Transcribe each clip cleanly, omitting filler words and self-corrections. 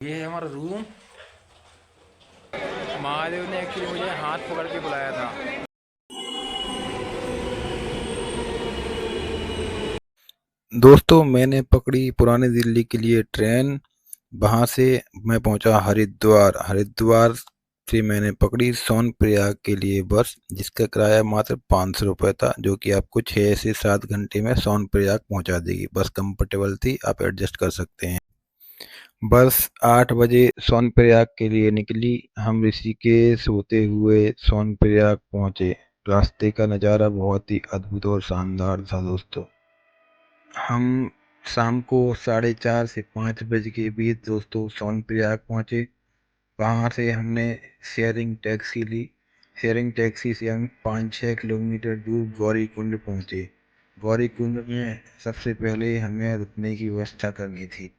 ये है हमारा रूम। महादेव ने एक्चुअली मुझे हाथ पकड़ के बुलाया था। दोस्तों मैंने पकड़ी पुरानी दिल्ली के लिए ट्रेन। वहाँ से मैं पहुँचा हरिद्वार। हरिद्वार से मैंने पकड़ी सोनप्रयाग के लिए बस, जिसका किराया मात्र 500 रुपये था, जो कि आपको 6 से 7 घंटे में सोनप्रयाग पहुँचा देगी। बस कंफर्टेबल थी, आप एडजस्ट कर सकते हैं। बस 8 बजे सोनप्रयाग के लिए निकली। हम ऋषिकेश होते हुए सोनप्रयाग पहुँचे। रास्ते का नज़ारा बहुत ही अद्भुत और शानदार था दोस्तों। हम शाम को 4:30 से 5 बजे के बीच दोस्तों सोनप्रयाग पहुँचे। वहाँ से हमने शेयरिंग टैक्सी ली। शेयरिंग टैक्सी से हम 5-6 किलोमीटर दूर गौरीकुंड पहुँचे। गौरीकुंड में सबसे पहले हमें रुकने की व्यवस्था करनी थी।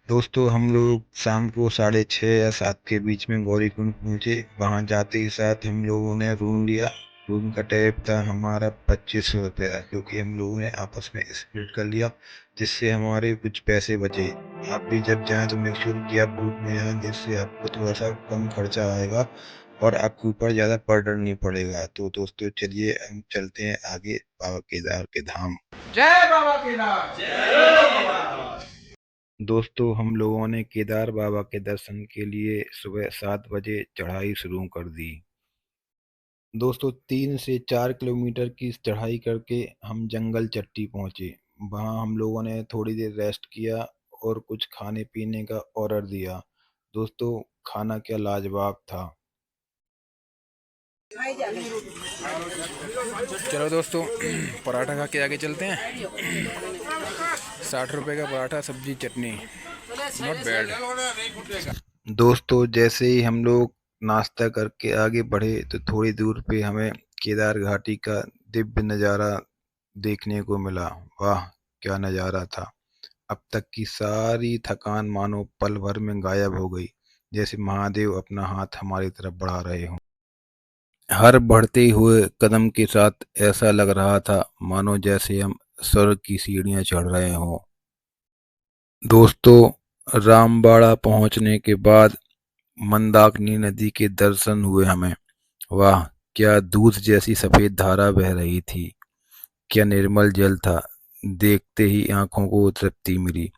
दोस्तों हम लोग शाम को 6:30 या 7 के बीच में गौरीकुंड पहुँचे। वहाँ जाते ही साथ हम लोगों ने रूम लिया। रूम का टैरिफ था हमारा 2500 रुपया, जो कि हम लोगों ने आपस में स्प्लिट कर लिया, जिससे हमारे कुछ पैसे बचे। आप भी जब जाएं तो मेक श्योर कि आप ग्रुप में जाएं, जिससे आपको थोड़ा सा कम खर्चा आएगा और आपके ऊपर ज़्यादा बर्डन नहीं पड़ेगा। तो दोस्तों चलिए हम चलते हैं आगे बाबा केदार के धाम। जय बाबा केदार। दोस्तों हम लोगों ने केदार बाबा के दर्शन के लिए सुबह 7 बजे चढ़ाई शुरू कर दी। दोस्तों 3 से 4 किलोमीटर की चढ़ाई करके हम जंगल चट्टी पहुंचे। वहां हम लोगों ने थोड़ी देर रेस्ट किया और कुछ खाने पीने का ऑर्डर दिया। दोस्तों खाना क्या लाजवाब था। चलो दोस्तों पराठा खा के आगे चलते हैं। 60 रुपए का पराठा, सब्जी, चटनी, नॉट बैड। दोस्तों जैसे ही हम लोग नाश्ता करके आगे बढ़े तो थोड़ी दूर पे हमें केदार घाटी का दिव्य नज़ारा देखने को मिला। वाह क्या नज़ारा था। अब तक की सारी थकान मानो पल भर में गायब हो गई, जैसे महादेव अपना हाथ हमारी तरफ बढ़ा रहे हों। हर बढ़ते हुए कदम के साथ ऐसा लग रहा था मानो जैसे हम स्वर्ग की सीढ़ियां चढ़ रहे हों। दोस्तों रामबाड़ा पहुंचने के बाद मंदाकिनी नदी के दर्शन हुए हमें। वाह क्या दूध जैसी सफेद धारा बह रही थी। क्या निर्मल जल था। देखते ही आंखों को तृप्ति मिली।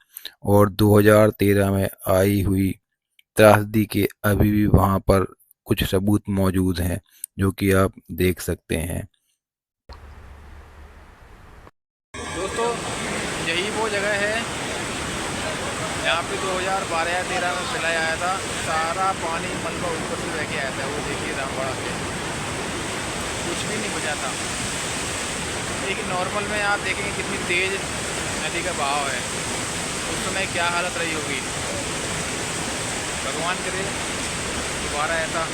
और 2013 में आई हुई त्रासदी के अभी भी वहां पर कुछ सबूत मौजूद हैं, जो कि आप देख सकते हैं। दोस्तों यही वो जगह है यहाँ पे 2012 या 13 में फैलाया आया था। सारा पानी मलबा ऊपर से बह के आया था। वो देखिए रामबाड़ा से कुछ भी नहीं बचा था। लेकिन नॉर्मल में आप देखेंगे कितनी तेज नदी का बहाव है, उस समय क्या हालत रही होगी। भगवान करे दोबारा ऐसा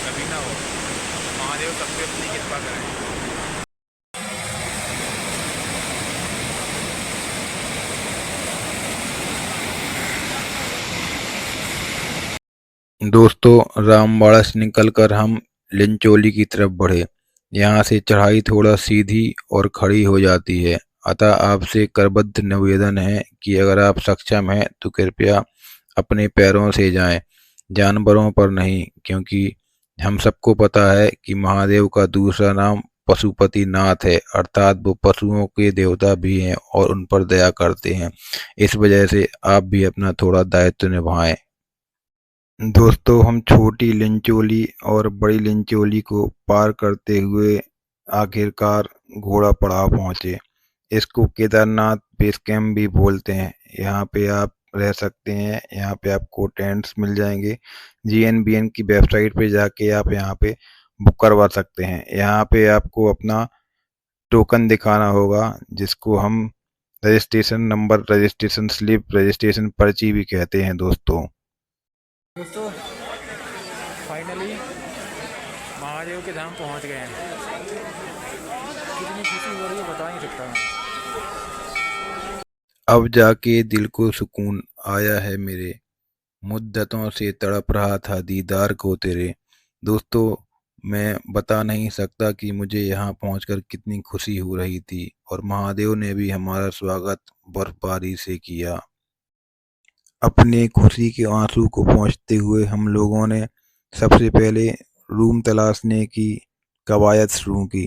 कभी ना हो। महादेव सब पे अपनी कृपा करें। दोस्तों रामबाड़ा से निकलकर हम लिंचोली की तरफ बढ़े। यहाँ से चढ़ाई थोड़ा सीधी और खड़ी हो जाती है, अतः आपसे करबद्ध निवेदन है कि अगर आप सक्षम हैं तो कृपया अपने पैरों से जाएं, जानवरों पर नहीं, क्योंकि हम सबको पता है कि महादेव का दूसरा नाम पशुपति नाथ है, अर्थात वो पशुओं के देवता भी हैं और उन पर दया करते हैं। इस वजह से आप भी अपना थोड़ा दायित्व निभाएं। दोस्तों हम छोटी लिंचोली और बड़ी लिंचोली को पार करते हुए आखिरकार घोड़ा पड़ाव पहुंचे। इसको केदारनाथ बेस कैंप भी बोलते हैं। यहाँ पे आप रह सकते हैं। यहाँ पे आपको टेंट्स मिल जाएंगे। जीएनबीएन की वेबसाइट पे जाके आप यहाँ पे बुक करवा सकते हैं। यहाँ पे आपको अपना टोकन दिखाना होगा, जिसको हम registration number, registration slip, registration पर्ची भी कहते हैं दोस्तों। दोस्तों फाइनली महादेव के धाम पहुंच गए हैं। कितनी खुशी हो रही है बता नहीं सकता मैं। अब जाके दिल को सुकून आया है मेरे। मुद्दतों से तड़प रहा था दीदार को तेरे। दोस्तों मैं बता नहीं सकता कि मुझे यहाँ पहुँचकर कितनी खुशी हो रही थी, और महादेव ने भी हमारा स्वागत बर्फबारी से किया। अपने खुशी के आंसू को पोंछते हुए हम लोगों ने सबसे पहले रूम तलाशने की कवायद शुरू की,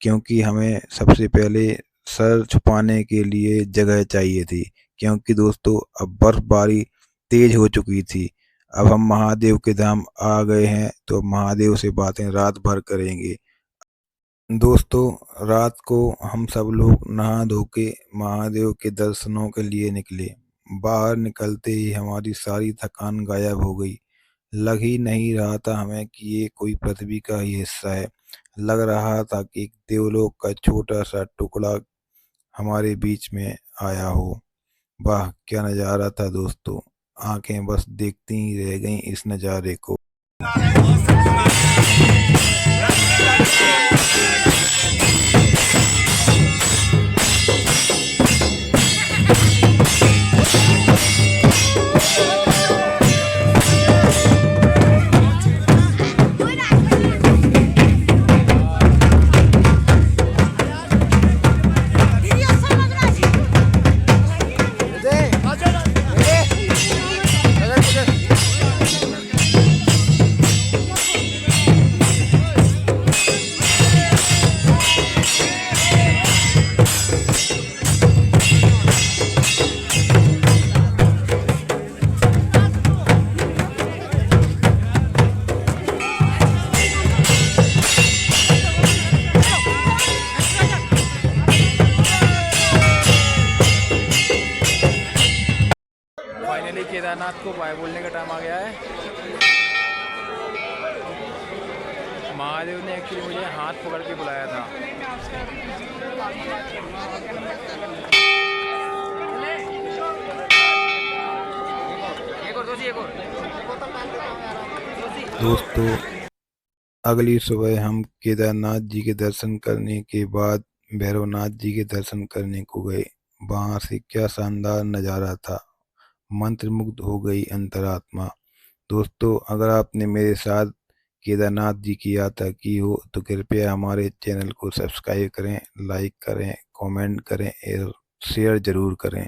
क्योंकि हमें सबसे पहले सर छुपाने के लिए जगह चाहिए थी, क्योंकि दोस्तों अब बर्फबारी तेज हो चुकी थी। अब हम महादेव के धाम आ गए हैं, तो अब महादेव से बातें रात भर करेंगे। दोस्तों रात को हम सब लोग नहा धो के महादेव के दर्शनों के लिए निकले। बाहर निकलते ही हमारी सारी थकान गायब हो गई। लग ही नहीं रहा था हमें कि ये कोई पृथ्वी का ही हिस्सा है। लग रहा था कि एक देवलोक का छोटा सा टुकड़ा हमारे बीच में आया हो। वाह क्या नज़ारा था दोस्तों, आंखें बस देखती ही रह गईं इस नज़ारे को। फाइनली केदारनाथ को बाय बोलने का टाइम आ गया है। महादेव ने एक्चुअली मुझे हाथ पकड़ के बुलाया था। दोस्तों अगली सुबह हम केदारनाथ जी के दर्शन करने के बाद भैरवनाथ जी के दर्शन करने को गए। वहाँ से क्या शानदार नज़ारा था, मंत्रमुग्ध हो गई अंतरात्मा। दोस्तों अगर आपने मेरे साथ केदारनाथ जी की यात्रा की हो तो कृपया हमारे चैनल को सब्सक्राइब करें, लाइक करें, कमेंट करें और शेयर ज़रूर करें।